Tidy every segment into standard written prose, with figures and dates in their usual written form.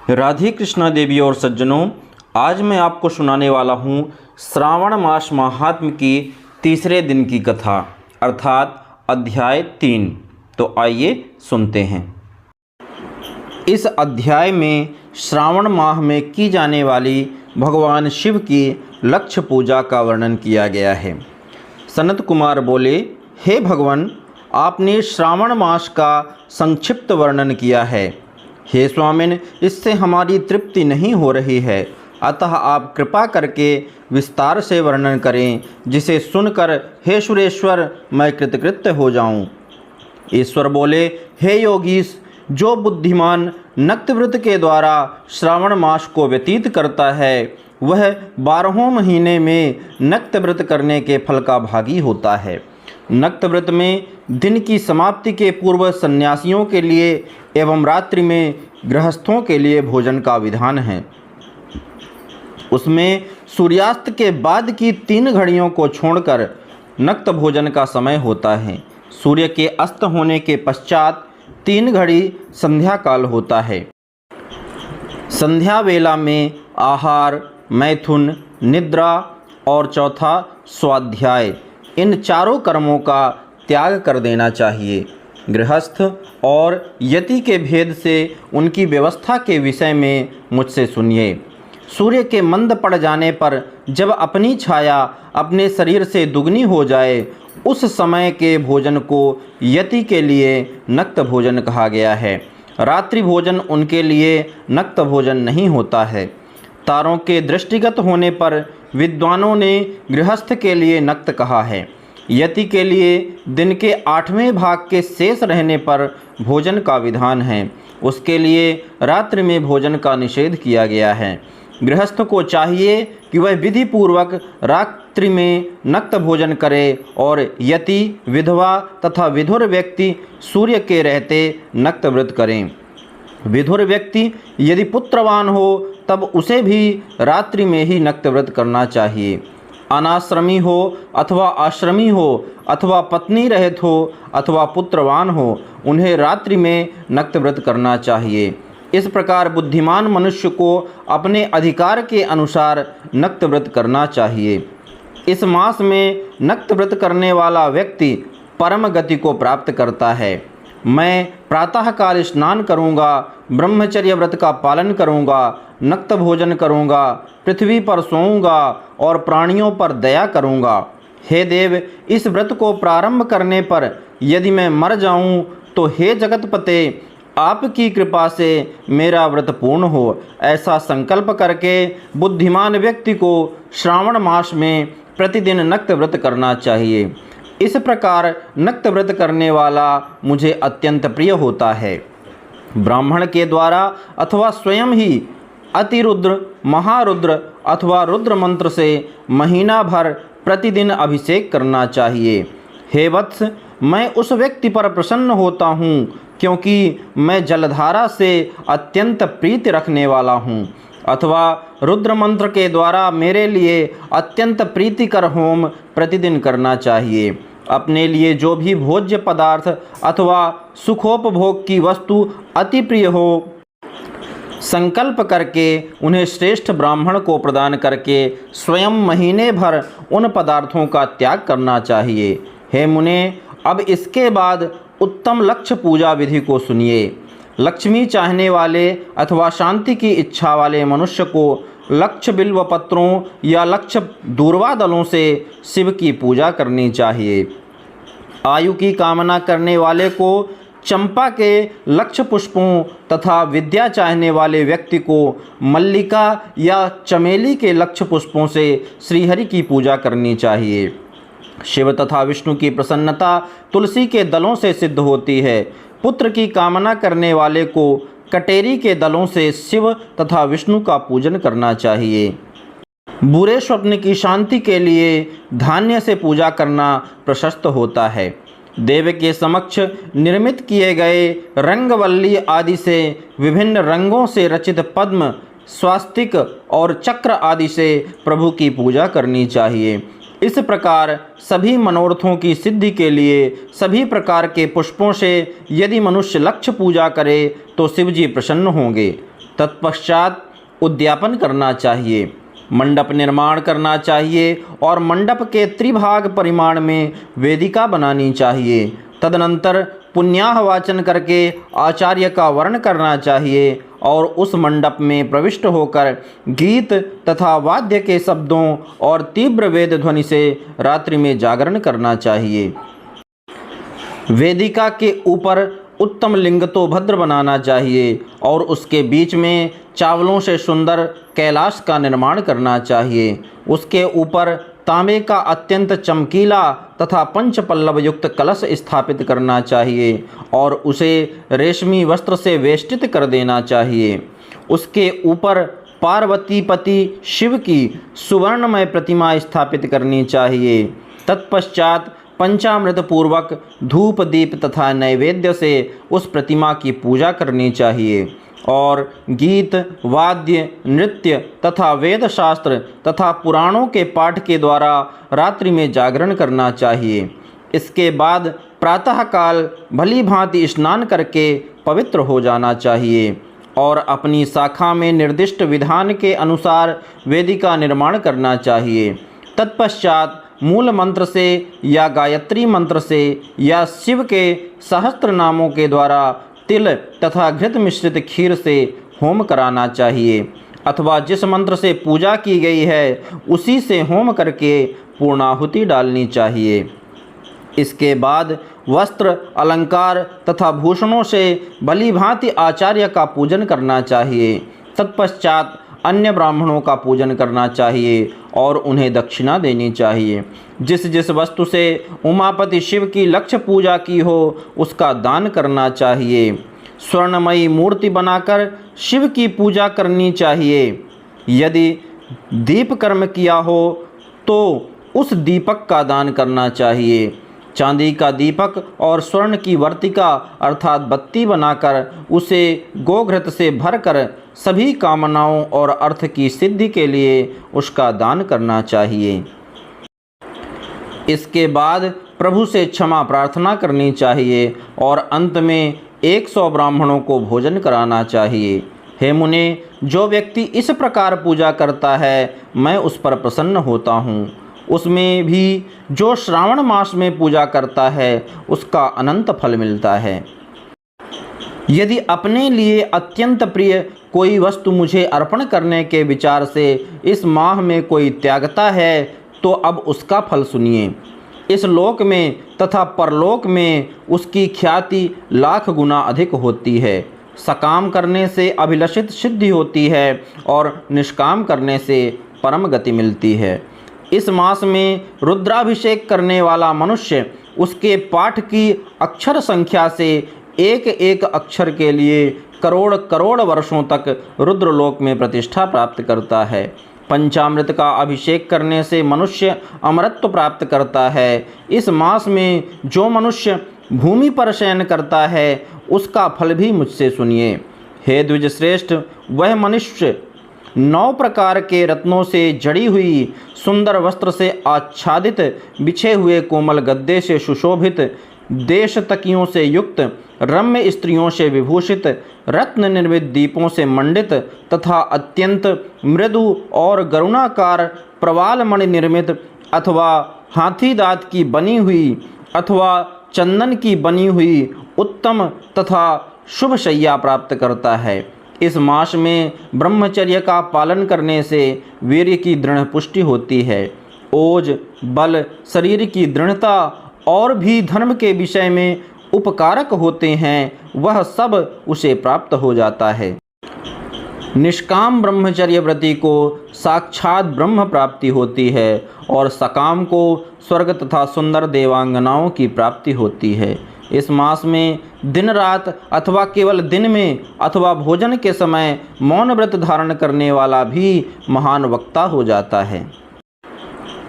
राधे कृष्णा देवी और सज्जनों, आज मैं आपको सुनाने वाला हूँ श्रावण मास महात्म्य की तीसरे दिन की कथा अर्थात अध्याय 3। तो आइए सुनते हैं। इस अध्याय में श्रावण माह में की जाने वाली भगवान शिव की लक्ष्य पूजा का वर्णन किया गया है। सनत कुमार बोले, हे भगवान, आपने श्रावण मास का संक्षिप्त वर्णन किया है। हे स्वामिन, इससे हमारी तृप्ति नहीं हो रही है, अतः आप कृपा करके विस्तार से वर्णन करें, जिसे सुनकर हे सुरेश्वर मैं कृतकृत्य हो जाऊं। ईश्वर बोले, हे योगीश, जो बुद्धिमान नक्तव्रत के द्वारा श्रावण मास को व्यतीत करता है, वह 12 महीने में नक्तव्रत करने के फल का भागी होता है। नक्तव्रत में दिन की समाप्ति के पूर्व सन्यासियों के लिए एवं रात्रि में गृहस्थों के लिए भोजन का विधान है। उसमें सूर्यास्त के बाद की 3 घड़ियों को छोड़कर नक्त भोजन का समय होता है। सूर्य के अस्त होने के पश्चात 3 घड़ी संध्या काल होता है। संध्या वेला में आहार, मैथुन, निद्रा और चौथा स्वाध्याय, इन चारों कर्मों का त्याग कर देना चाहिए। गृहस्थ और यति के भेद से उनकी व्यवस्था के विषय में मुझसे सुनिए। सूर्य के मंद पड़ जाने पर जब अपनी छाया अपने शरीर से दुगनी हो जाए, उस समय के भोजन को यति के लिए नक्त भोजन कहा गया है। रात्रि भोजन उनके लिए नक्त भोजन नहीं होता है। तारों के दृष्टिगत होने पर विद्वानों ने गृहस्थ के लिए नक्त कहा है। यति के लिए दिन के 8वें भाग के शेष रहने पर भोजन का विधान है। उसके लिए रात्रि में भोजन का निषेध किया गया है। गृहस्थ को चाहिए कि वह विधि पूर्वक रात्रि में नक्त भोजन करे और यति, विधवा तथा विधुर व्यक्ति सूर्य के रहते नक्त व्रत करें। विधुर व्यक्ति यदि पुत्रवान हो तब उसे भी रात्रि में ही नक्त व्रत करना चाहिए। अनाश्रमी हो अथवा आश्रमी हो अथवा पत्नी रहित हो अथवा पुत्रवान हो, उन्हें रात्रि में नक्त व्रत करना चाहिए। इस प्रकार बुद्धिमान मनुष्य को अपने अधिकार के अनुसार नक्त व्रत करना चाहिए। इस मास में नक्त व्रत करने वाला व्यक्ति परम गति को प्राप्त करता है। मैं प्रातःकाल स्नान करूँगा, ब्रह्मचर्य व्रत का पालन करूँगा, नक्त भोजन करूँगा, पृथ्वी पर सोऊंगा और प्राणियों पर दया करूँगा। हे देव, इस व्रत को प्रारंभ करने पर यदि मैं मर जाऊँ तो हे जगतपते, आपकी कृपा से मेरा व्रत पूर्ण हो। ऐसा संकल्प करके बुद्धिमान व्यक्ति को श्रावण मास में प्रतिदिन नक्त व्रत करना चाहिए। इस प्रकार नक्त व्रत करने वाला मुझे अत्यंत प्रिय होता है। ब्राह्मण के द्वारा अथवा स्वयं ही अतिरुद्र, महारुद्र अथवा रुद्र मंत्र से महीना भर प्रतिदिन अभिषेक करना चाहिए। हे वत्स, मैं उस व्यक्ति पर प्रसन्न होता हूँ क्योंकि मैं जलधारा से अत्यंत प्रीति रखने वाला हूँ। अथवा रुद्र मंत्र के द्वारा मेरे लिए अत्यंत प्रीतिकर होम प्रतिदिन करना चाहिए। अपने लिए जो भी भोज्य पदार्थ अथवा सुखोपभोग की वस्तु अति प्रिय हो, संकल्प करके उन्हें श्रेष्ठ ब्राह्मण को प्रदान करके स्वयं महीने भर उन पदार्थों का त्याग करना चाहिए। हे मुने, अब इसके बाद उत्तम लक्ष्य पूजा विधि को सुनिए। लक्ष्मी चाहने वाले अथवा शांति की इच्छा वाले मनुष्य को लक्ष्य बिल्व पत्रों या लक्ष्य दूर्वा दलों से शिव की पूजा करनी चाहिए। आयु की कामना करने वाले को चंपा के लक्ष्य पुष्पों तथा विद्या चाहने वाले व्यक्ति को मल्लिका या चमेली के लक्ष्य पुष्पों से श्रीहरि की पूजा करनी चाहिए। शिव तथा विष्णु की प्रसन्नता तुलसी के दलों से सिद्ध होती है। पुत्र की कामना करने वाले को कटेरी के दलों से शिव तथा विष्णु का पूजन करना चाहिए। बुरे स्वप्न की शांति के लिए धान्य से पूजा करना प्रशस्त होता है। देव के समक्ष निर्मित किए गए रंगवल्ली आदि से विभिन्न रंगों से रचित पद्म, स्वास्तिक और चक्र आदि से प्रभु की पूजा करनी चाहिए। इस प्रकार सभी मनोरथों की सिद्धि के लिए सभी प्रकार के पुष्पों से यदि मनुष्य लक्ष्य पूजा करे तो शिव जी प्रसन्न होंगे। तत्पश्चात उद्यापन करना चाहिए, मंडप निर्माण करना चाहिए और मंडप के त्रिभाग परिमाण में वेदिका बनानी चाहिए। तदनंतर पुण्याह वाचन करके आचार्य का वर्ण करना चाहिए और उस मंडप में प्रविष्ट होकर गीत तथा वाद्य के शब्दों और तीव्र वेद ध्वनि से रात्रि में जागरण करना चाहिए। वेदिका के ऊपर उत्तम लिंग तो भद्र बनाना चाहिए और उसके बीच में चावलों से सुंदर कैलाश का निर्माण करना चाहिए। उसके ऊपर तांबे का अत्यंत चमकीला तथा पंच पल्लव युक्त कलश स्थापित करना चाहिए और उसे रेशमी वस्त्र से वेष्टित कर देना चाहिए। उसके ऊपर पार्वती पति शिव की सुवर्णमय प्रतिमा स्थापित करनी चाहिए। तत्पश्चात पंचामृत पूर्वक धूप दीप तथा नैवेद्य से उस प्रतिमा की पूजा करनी चाहिए और गीत वाद्य नृत्य तथा वेद शास्त्र तथा पुराणों के पाठ के द्वारा रात्रि में जागरण करना चाहिए। इसके बाद प्रातःकाल भली भांति स्नान करके पवित्र हो जाना चाहिए और अपनी शाखा में निर्दिष्ट विधान के अनुसार वेदिका निर्माण करना चाहिए। तत्पश्चात मूल मंत्र से या गायत्री मंत्र से या शिव के सहस्त्र नामों के द्वारा तिल तथा घृत मिश्रित खीर से होम कराना चाहिए अथवा जिस मंत्र से पूजा की गई है उसी से होम करके पूर्णाहुति डालनी चाहिए। इसके बाद वस्त्र अलंकार तथा भूषणों से भली भांति आचार्य का पूजन करना चाहिए। तत्पश्चात अन्य ब्राह्मणों का पूजन करना चाहिए और उन्हें दक्षिणा देनी चाहिए। जिस जिस वस्तु से उमापति शिव की लक्ष्य पूजा की हो उसका दान करना चाहिए। स्वर्णमयी मूर्ति बनाकर शिव की पूजा करनी चाहिए। यदि दीप कर्म किया हो तो उस दीपक का दान करना चाहिए। चांदी का दीपक और स्वर्ण की वर्तिका अर्थात बत्ती बनाकर उसे गोघृत से भरकर सभी कामनाओं और अर्थ की सिद्धि के लिए उसका दान करना चाहिए। इसके बाद प्रभु से क्षमा प्रार्थना करनी चाहिए और अंत में 100 ब्राह्मणों को भोजन कराना चाहिए। हे मुने, जो व्यक्ति इस प्रकार पूजा करता है मैं उस पर प्रसन्न होता हूँ। उसमें भी जो श्रावण मास में पूजा करता है उसका अनंत फल मिलता है। यदि अपने लिए अत्यंत प्रिय कोई वस्तु मुझे अर्पण करने के विचार से इस माह में कोई त्यागता है तो अब उसका फल सुनिए। इस लोक में तथा परलोक में उसकी ख्याति लाख गुना अधिक होती है। सकाम करने से अभिलषित सिद्धि होती है और निष्काम करने से परम गति मिलती है। इस मास में रुद्राभिषेक करने वाला मनुष्य उसके पाठ की अक्षर संख्या से एक एक अक्षर के लिए करोड़ करोड़ वर्षों तक रुद्रलोक में प्रतिष्ठा प्राप्त करता है। पंचामृत का अभिषेक करने से मनुष्य अमरत्व प्राप्त करता है। इस मास में जो मनुष्य भूमि पर शयन करता है उसका फल भी मुझसे सुनिए। हे द्विजश्रेष्ठ, वह मनुष्य 9 प्रकार के रत्नों से जड़ी हुई सुंदर वस्त्र से आच्छादित बिछे हुए कोमल गद्दे से सुशोभित देश तकियों से युक्त रम्य स्त्रियों से विभूषित रत्न निर्मित दीपों से मंडित तथा अत्यंत मृदु और गरुणाकार प्रवाल मणि निर्मित अथवा हाथी दांत की बनी हुई अथवा चंदन की बनी हुई उत्तम तथा शुभ शैया प्राप्त करता है। इस मास में ब्रह्मचर्य का पालन करने से वीर्य की दृढ़ पुष्टि होती है। ओज, बल, शरीर की दृढ़ता और भी धर्म के विषय में उपकारक होते हैं, वह सब उसे प्राप्त हो जाता है। निष्काम ब्रह्मचर्य व्रती को साक्षात ब्रह्म प्राप्ति होती है और सकाम को स्वर्ग तथा सुंदर देवांगनाओं की प्राप्ति होती है। इस मास में दिन रात अथवा केवल दिन में अथवा भोजन के समय मौन व्रत धारण करने वाला भी महान वक्ता हो जाता है।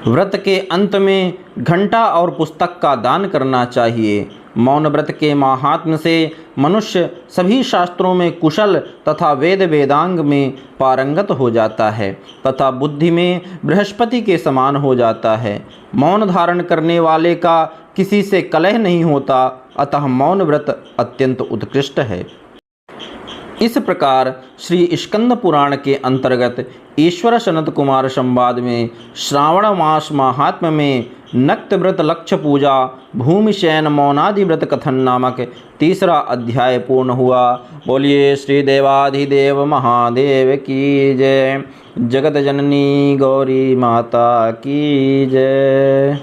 व्रत के अंत में घंटा और पुस्तक का दान करना चाहिए। मौन व्रत के महात्म्य से मनुष्य सभी शास्त्रों में कुशल तथा वेद वेदांग में पारंगत हो जाता है तथा बुद्धि में बृहस्पति के समान हो जाता है। मौन धारण करने वाले का किसी से कलह नहीं होता, अतः मौन व्रत अत्यंत उत्कृष्ट है। इस प्रकार श्री स्कंद पुराण के अंतर्गत ईश्वर सनत कुमार संवाद में श्रावण मास महात्म्य में नक्त व्रत लक्ष्य पूजा भूमि शयन मौनादि व्रत कथन नामक तीसरा अध्याय पूर्ण हुआ। बोलिए श्री देवाधिदेव महादेव की जय। जगत जननी गौरी माता की जय।